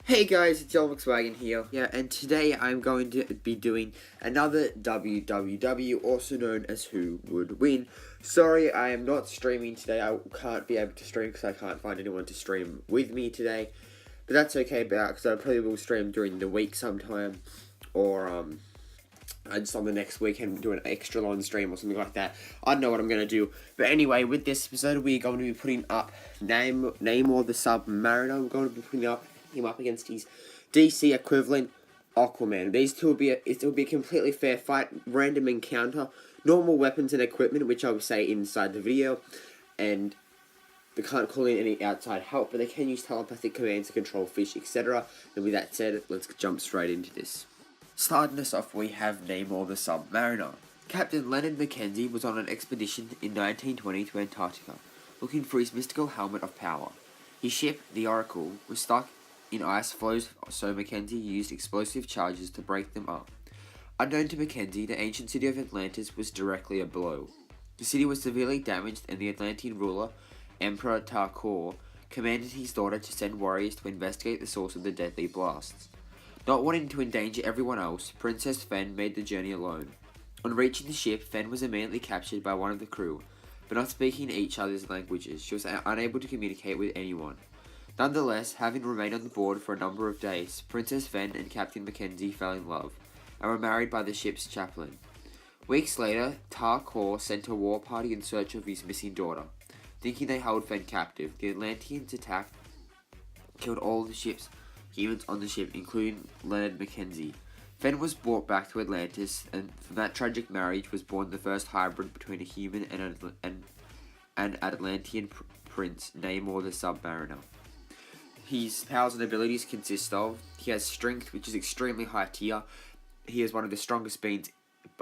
Hey guys, it's Volkswagen here. Yeah, and today I'm going to be doing another WWW, also known as Who Would Win. Sorry, I am not streaming today. I can't be able to stream because I can't find anyone to stream with me today. But that's okay, because I probably will stream during the week sometime, or just on the next weekend do an extra long stream or something like that. I don't know what I'm going to do. But anyway, with this episode, we're going to be putting up Namor the Submariner. We're going to be putting up him up against his DC equivalent, Aquaman. These two will be a completely fair fight, random encounter, normal weapons and equipment, which I will say inside the video, and they can't call in any outside help, but they can use telepathic commands to control fish, etc. And with that said, let's jump straight into this. Starting us off, we have Namor the Submariner. Captain Leonard Mackenzie was on an expedition in 1920 to Antarctica, looking for his mystical helmet of power. His ship, the Oracle, was stuck in ice floes, so Mackenzie used explosive charges to break them up. Unknown to Mackenzie, the ancient city of Atlantis was directly below. The city was severely damaged, and the Atlantean ruler, Emperor Tarkor, commanded his daughter to send warriors to investigate the source of the deadly blasts. Not wanting to endanger everyone else, Princess Fen made the journey alone. On reaching the ship, Fen was immediately captured by one of the crew, but not speaking each other's languages, she was unable to communicate with anyone. Nonetheless, having remained on the board for a number of days, Princess Fen and Captain Mackenzie fell in love, and were married by the ship's chaplain. Weeks later, Tarkor sent a war party in search of his missing daughter. Thinking they held Fen captive, the Atlanteans attacked, killed all the ship's humans on the ship, including Leonard Mackenzie. Fen was brought back to Atlantis, and from that tragic marriage was born the first hybrid between a human and an Atlantean prince, Namor the Submariner. His powers and abilities consist of: he has strength, which is extremely high tier. He is one of the strongest beings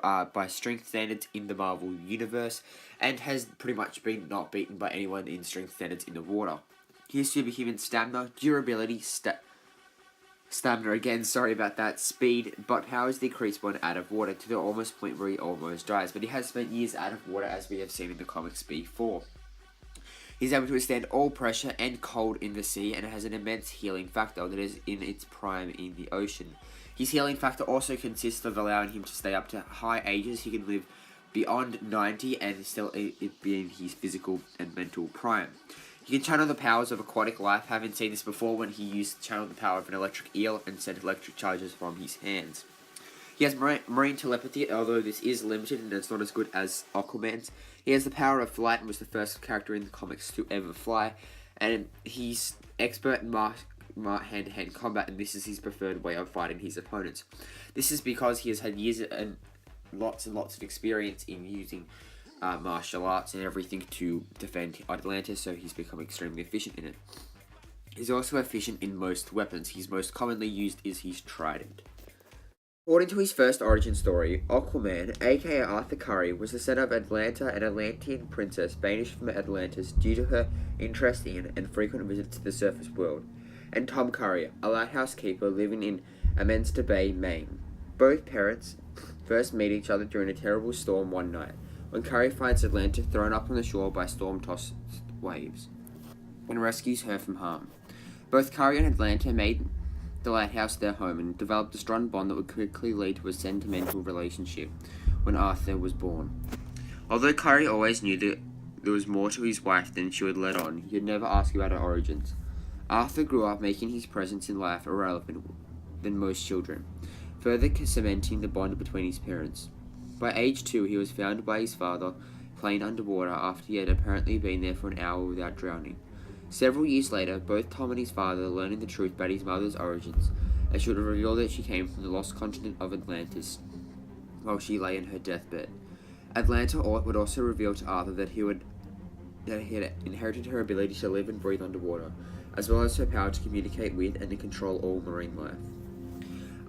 by strength standards in the Marvel Universe, and has pretty much been not beaten by anyone in strength standards in the water. He has superhuman stamina, durability, stamina again, sorry about that, speed, but powers decrease when out of water to the almost point where he almost dies, but he has spent years out of water, as we have seen in the comics before. He's able to withstand all pressure and cold in the sea, and has an immense healing factor that is in its prime in the ocean. His healing factor also consists of allowing him to stay up to high ages. He can live beyond 90 and still be in his physical and mental prime. He can channel the powers of aquatic life, having seen this before when he used to channel the power of an electric eel and sent electric charges from his hands. He has marine telepathy, although this is limited and it's not as good as Aquaman's. He has the power of flight and was the first character in the comics to ever fly. And he's expert in hand-to-hand combat, and this is his preferred way of fighting his opponents. This is because he has had years and lots of experience in using martial arts and everything to defend Atlantis, so he's become extremely efficient in it. He's also efficient in most weapons. His most commonly used is his trident. According to his first origin story, Aquaman, aka Arthur Curry, was the son of Atlanta, an Atlantean princess banished from Atlantis due to her interest in and frequent visits to the surface world, and Tom Curry, a lighthouse keeper living in Amenta Bay, Maine. Both parents first meet each other during a terrible storm one night, when Curry finds Atlanta thrown up on the shore by storm-tossed waves, and rescues her from harm. Both Curry and Atlanta made the lighthouse their home, and developed a strong bond that would quickly lead to a sentimental relationship when Arthur was born. Although Curry always knew that there was more to his wife than she would let on, he would never ask about her origins. Arthur grew up making his presence in life irrelevant than most children, further cementing the bond between his parents. By age 2, he was found by his father playing underwater after he had apparently been there for an hour without drowning. Several years later, both Tom and his father learning the truth about his mother's origins, as she would reveal that she came from the lost continent of Atlantis while she lay in her deathbed. Atlanta would also reveal to Arthur that he had inherited her ability to live and breathe underwater, as well as her power to communicate with and to control all marine life.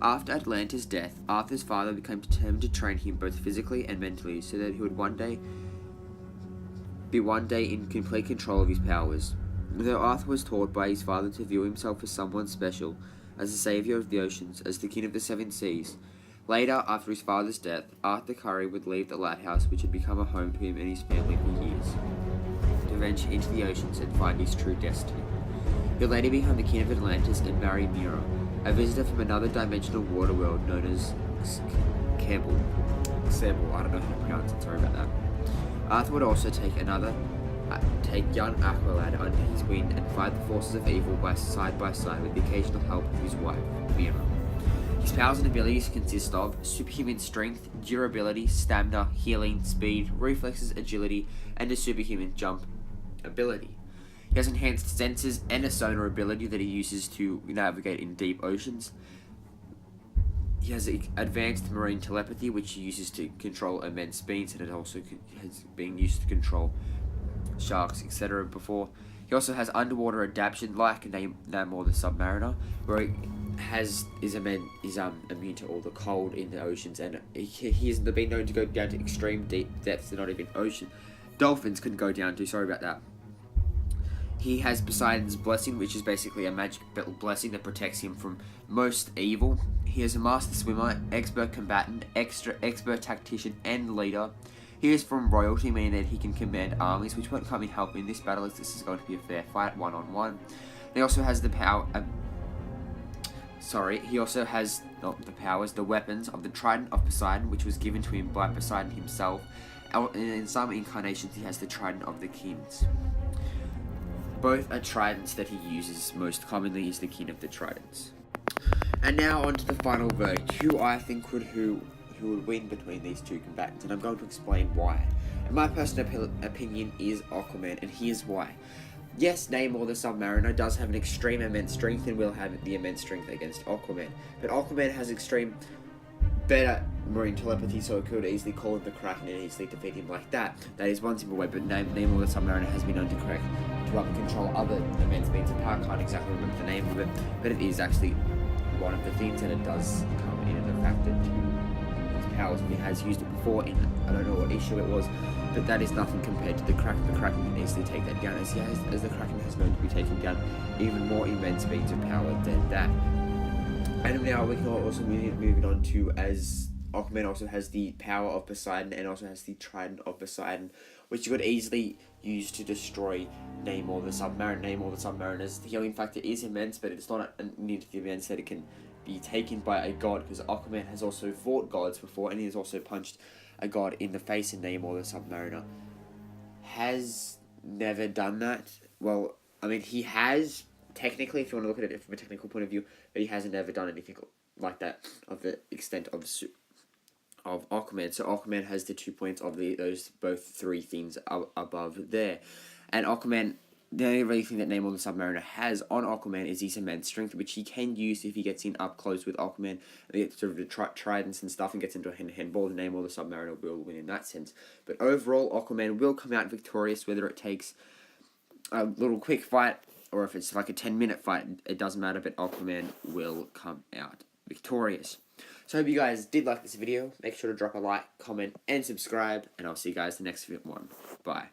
After Atlanta's death, Arthur's father became determined to train him both physically and mentally so that he would one day in complete control of his powers. Though Arthur was taught by his father to view himself as someone special, as the saviour of the oceans, as the king of the seven seas, later, after his father's death, Arthur Curry would leave the lighthouse, which had become a home to him and his family for years, to venture into the oceans and find his true destiny. He'll later become the king of Atlantis and marry Mira, a visitor from another dimensional water world known as Keble. I don't know how to pronounce it, sorry about that. Arthur would also take young Aquaman under his wing and fight the forces of evil by side with the occasional help of his wife, Mira. His powers and abilities consist of superhuman strength, durability, stamina, healing, speed, reflexes, agility, and a superhuman jump ability. He has enhanced senses and a sonar ability that he uses to navigate in deep oceans. He has advanced marine telepathy, which he uses to control immense speeds, and it also has been used to control sharks, etc. before. He also has underwater adaptation, like Namor the Submariner, where he is immune to all the cold in the oceans, and he has been known to go down to extreme deep depths that not even ocean dolphins can go down to. Sorry about that. He has Poseidon's Blessing, which is basically a magic blessing that protects him from most evil. He is a master swimmer, expert combatant, expert tactician, and leader. He is from royalty, meaning that he can command armies, which won't come in help in this battle, as this is going to be a fair fight, one-on-one. He also has the power... he also has the weapons of the Trident of Poseidon, which was given to him by Poseidon himself. In some incarnations, he has the Trident of the Kings. Both are tridents that he uses most commonly as the king of the tridents. And now on to the final verdict, who I think who would win between these two combatants, and I'm going to explain why. And my personal opinion is Aquaman, and here's why. Yes, Namor the Submariner does have an extreme immense strength and will have the immense strength against Aquaman, but Aquaman has better marine telepathy, so it could easily call in the Kraken and easily defeat him like that. That is one simple way, but Namor the Submariner has been known to control other immense beings of power. I can't exactly remember the name of it, but it is actually one of the things, and it does come in and factor to his powers. He has used it before in, I don't know what issue it was, but that is nothing compared to the Kraken. The Kraken can easily take that down, as the Kraken has known to be taking down even more immense beings of power than that. And now we can also move on to, as Aquaman also has the power of Poseidon and also has the Trident of Poseidon, which you could easily use to destroy Namor the Submariner. Namor the Submariner's healing factor is immense, but it's not near to the immense that it can be taken by a god, because Aquaman has also fought gods before, and he has also punched a god in the face, and Namor the Submariner has never done that. Well, I mean, he has, technically, if you want to look at it from a technical point of view, but he hasn't ever done anything like that of the extent of Aquaman. So Aquaman has the 2 points of those both three things above there. And Aquaman, the only really thing that Namor the Submariner has on Aquaman is his immense strength, which he can use if he gets in up close with Aquaman, and he gets sort of the tridents and stuff and gets into a hand-to-hand ball. Namor the Submariner will win in that sense. But overall, Aquaman will come out victorious, whether it takes a little quick fight or if it's like a 10-minute fight, it doesn't matter, but Aquaman will come out victorious. So I hope you guys did like this video. Make sure to drop a like, comment, and subscribe, and I'll see you guys in the next one. Bye.